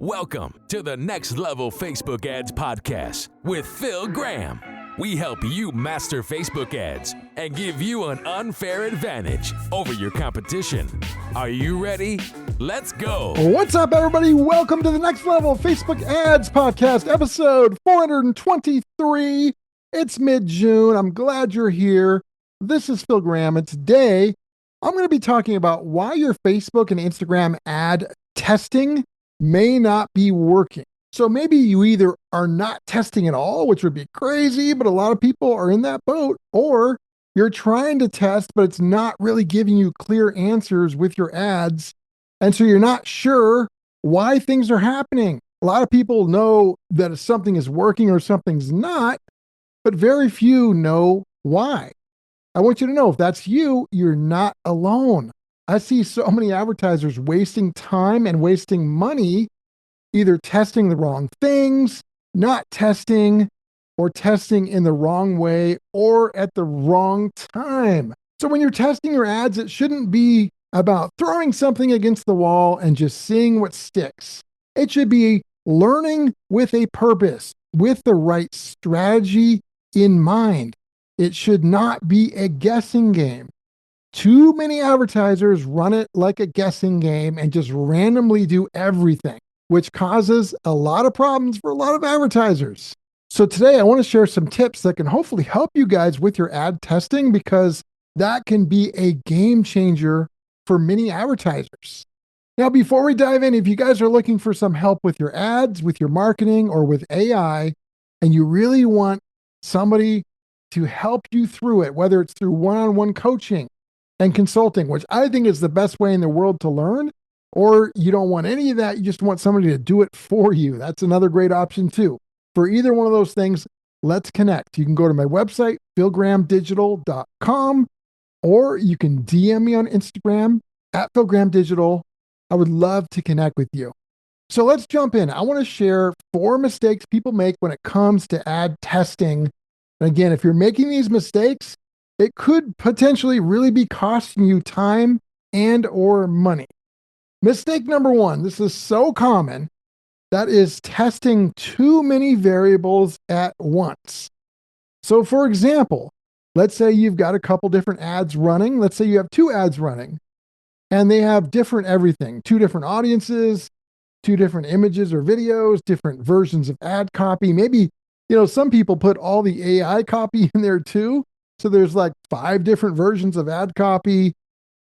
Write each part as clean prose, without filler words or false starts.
Welcome to the Next Level Facebook Ads Podcast with Phil Graham. We help you master Facebook ads and give you an unfair advantage over your competition. Are you ready? Let's go. What's up, everybody? Welcome to the Next Level Facebook Ads Podcast, episode 423. It's mid-June. I'm glad you're here. This is Phil Graham, and today I'm going to be talking about why your Facebook and Instagram ad testing may not be working. So maybe you either are not testing at all, which would be crazy, but a lot of people are in that boat, or you're trying to test, but it's not really giving you clear answers with your ads. And so you're not sure why things are happening. A lot of people know that something is working or something's not, but very few know why. I want you to know, if that's you, you're not alone. I see so many advertisers wasting time and wasting money, either testing the wrong things, not testing, or testing in the wrong way or at the wrong time. So when you're testing your ads, it shouldn't be about throwing something against the wall and just seeing what sticks. It should be learning with a purpose, with the right strategy in mind. It should not be a guessing game. Too many advertisers run it like a guessing game and just randomly do everything, which causes a lot of problems for a lot of advertisers. So today I want to share some tips that can hopefully help you guys with your ad testing, because that can be a game changer for many advertisers. Now, before we dive in, if you guys are looking for some help with your ads, with your marketing, or with AI, and you really want somebody to help you through it, whether it's through one-on-one coaching and consulting, which I think is the best way in the world to learn, or you don't want any of that, you just want somebody to do it for you. That's another great option too. For either one of those things, let's connect. You can go to my website, philgrahamdigital.com, or you can DM me on Instagram at philgrahamdigital. I would love to connect with you. So let's jump in. I want to share 4 mistakes people make when it comes to ad testing. And again, if you're making these mistakes, it could potentially really be costing you time and or money. Mistake number 1, this is so common, that is testing too many variables at once. So for example, let's say you've got a couple different ads running. Let's say you have 2 ads running and they have different everything, 2 different audiences, 2 different images or videos, different versions of ad copy. Maybe, some people put all the AI copy in there too. So there's like 5 different versions of ad copy.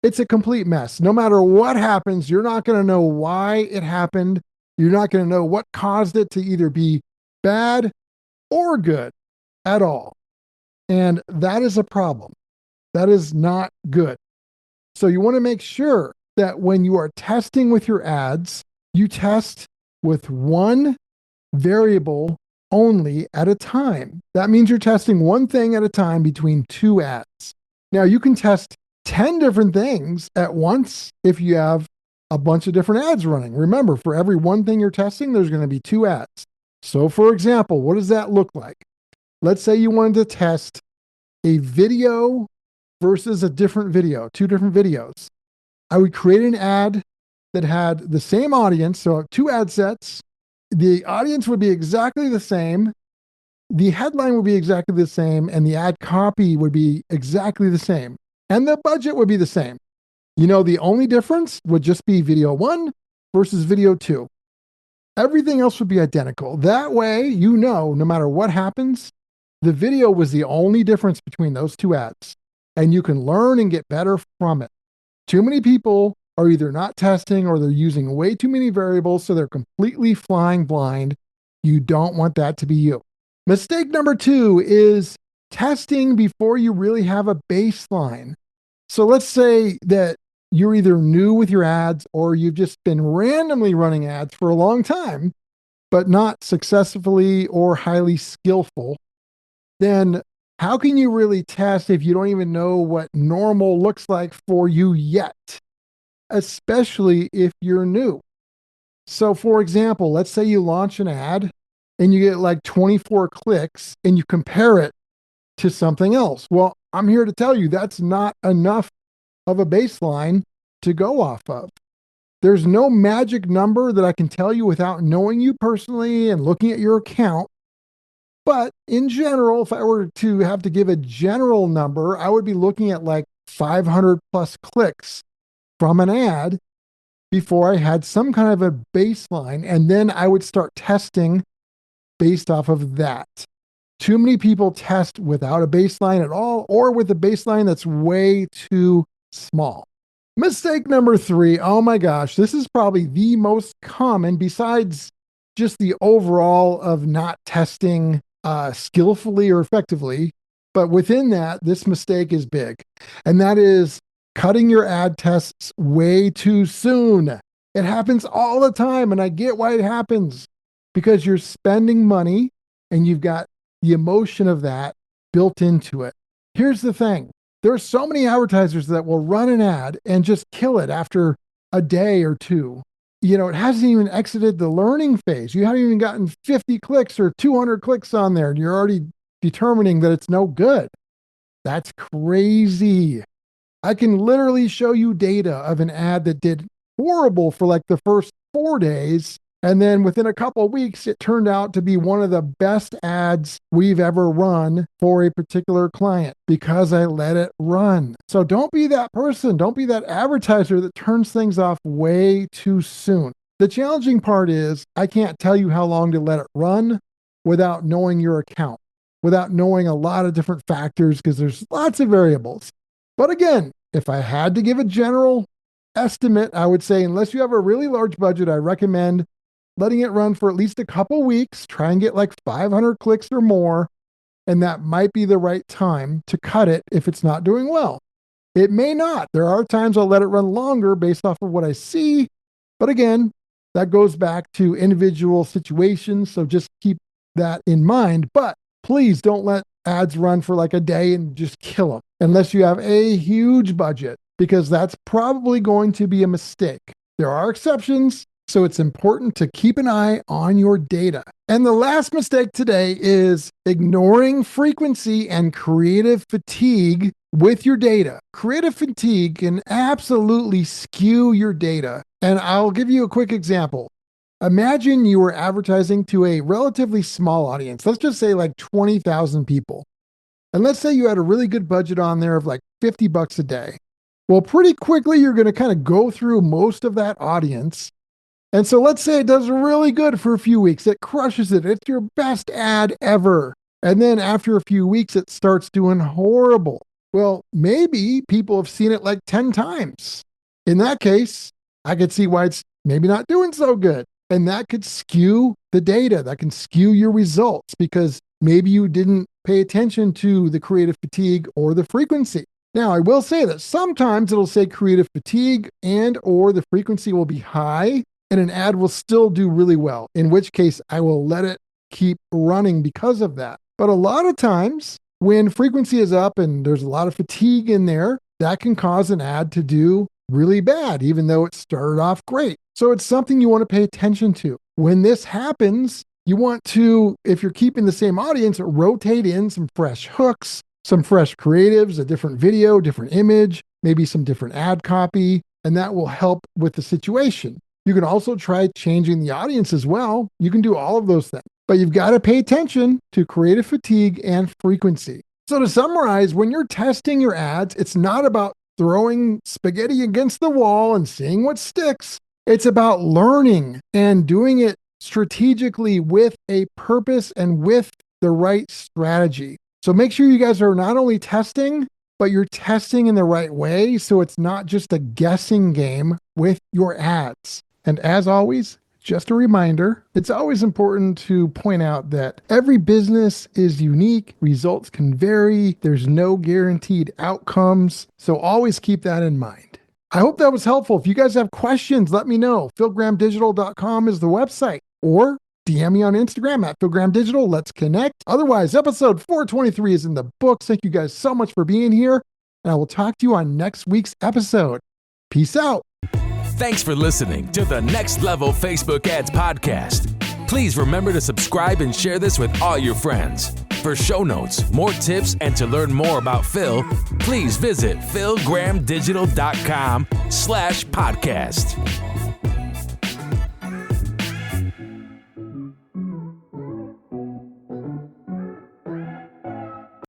It's a complete mess. No matter what happens, you're not going to know why it happened. You're not going to know what caused it to either be bad or good at all. And that is a problem. That is not good. So you want to make sure that when you are testing with your ads, you test with one variable only at a time. That means you're testing one thing at a time between 2 ads. Now, you can test 10 different things at once if you have a bunch of different ads running. Remember, for every one thing you're testing, there's going to be 2 ads. So for example, what does that look like? Let's say you wanted to test a video versus a different video, 2 different videos. I would create an ad that had the same audience, so 2 ad sets. The audience would be exactly the same. The headline would be exactly the same, and the ad copy would be exactly the same. And the budget would be the same. The only difference would just be video 1 versus video 2. Everything else would be identical. That way, no matter what happens, the video was the only difference between those 2 ads. And you can learn and get better from it. Too many people are either not testing or they're using way too many variables, so they're completely flying blind. You don't want that to be you. Mistake number 2 is testing before you really have a baseline. So let's say that you're either new with your ads or you've just been randomly running ads for a long time, but not successfully or highly skillful. Then how can you really test if you don't even know what normal looks like for you yet? Especially if you're new. So for example, let's say you launch an ad and you get like 24 clicks and you compare it to something else. Well, I'm here to tell you that's not enough of a baseline to go off of. There's no magic number that I can tell you without knowing you personally and looking at your account. But in general, if I were to have to give a general number, I would be looking at like 500 plus clicks from an ad before I had some kind of a baseline. And then I would start testing based off of that. Too many people test without a baseline at all, or with a baseline that's way too small. Mistake number 3. Oh my gosh, this is probably the most common besides just the overall of not testing skillfully or effectively. But within that, this mistake is big. And that is cutting your ad tests way too soon. It happens all the time. And I get why it happens, because you're spending money and you've got the emotion of that built into it. Here's the thing. There are so many advertisers that will run an ad and just kill it after a day or two. You know, it hasn't even exited the learning phase. You haven't even gotten 50 clicks or 200 clicks on there, and you're already determining that it's no good. That's crazy. I can literally show you data of an ad that did horrible for like the first 4 days. And then within a couple of weeks, it turned out to be one of the best ads we've ever run for a particular client because I let it run. So don't be that person. Don't be that advertiser that turns things off way too soon. The challenging part is I can't tell you how long to let it run without knowing your account, without knowing a lot of different factors, because there's lots of variables. But again, if I had to give a general estimate, I would say unless you have a really large budget, I recommend letting it run for at least a couple weeks. Try and get like 500 clicks or more, and that might be the right time to cut it if it's not doing well. It may not. There are times I'll let it run longer based off of what I see, but again, that goes back to individual situations, so just keep that in mind. But please don't let ads run for like a day and just kill them unless you have a huge budget, because that's probably going to be a mistake. There are exceptions, so it's important to keep an eye on your data. And the last mistake today is ignoring frequency and creative fatigue with your data. Creative fatigue can absolutely skew your data. And I'll give you a quick example. Imagine you were advertising to a relatively small audience. Let's just say like 20,000 people. And let's say you had a really good budget on there of like $50 a day. Well, pretty quickly, you're going to kind of go through most of that audience. And so let's say it does really good for a few weeks. It crushes it. It's your best ad ever. And then after a few weeks, it starts doing horrible. Well, maybe people have seen it like 10 times. In that case, I could see why it's maybe not doing so good. And that could skew the data. That can skew your results because maybe you didn't pay attention to the creative fatigue or the frequency. Now, I will say that sometimes it'll say creative fatigue and or the frequency will be high, and an ad will still do really well, in which case I will let it keep running because of that. But a lot of times when frequency is up and there's a lot of fatigue in there, that can cause an ad to do really bad, even though it started off great. So it's something you want to pay attention to. When this happens, you want to, if you're keeping the same audience, rotate in some fresh hooks, some fresh creatives, a different video, different image, maybe some different ad copy, and that will help with the situation. You can also try changing the audience as well. You can do all of those things, but you've got to pay attention to creative fatigue and frequency. So to summarize, when you're testing your ads, it's not about throwing spaghetti against the wall and seeing what sticks. It's about learning and doing it strategically with a purpose and with the right strategy. So make sure you guys are not only testing, but you're testing in the right way. So it's not just a guessing game with your ads. And as always, just a reminder, it's always important to point out that every business is unique. Results can vary. There's no guaranteed outcomes. So always keep that in mind. I hope that was helpful. If you guys have questions, let me know. philgrahamdigital.com is the website, or DM me on Instagram at philgrahamdigital. Let's connect. Otherwise, episode 423 is in the books. Thank you guys so much for being here, and I will talk to you on next week's episode. Peace out. Thanks for listening to the Next Level Facebook Ads Podcast. Please remember to subscribe and share this with all your friends. For show notes, more tips, and to learn more about Phil, please visit philgrahamdigital.com/podcast.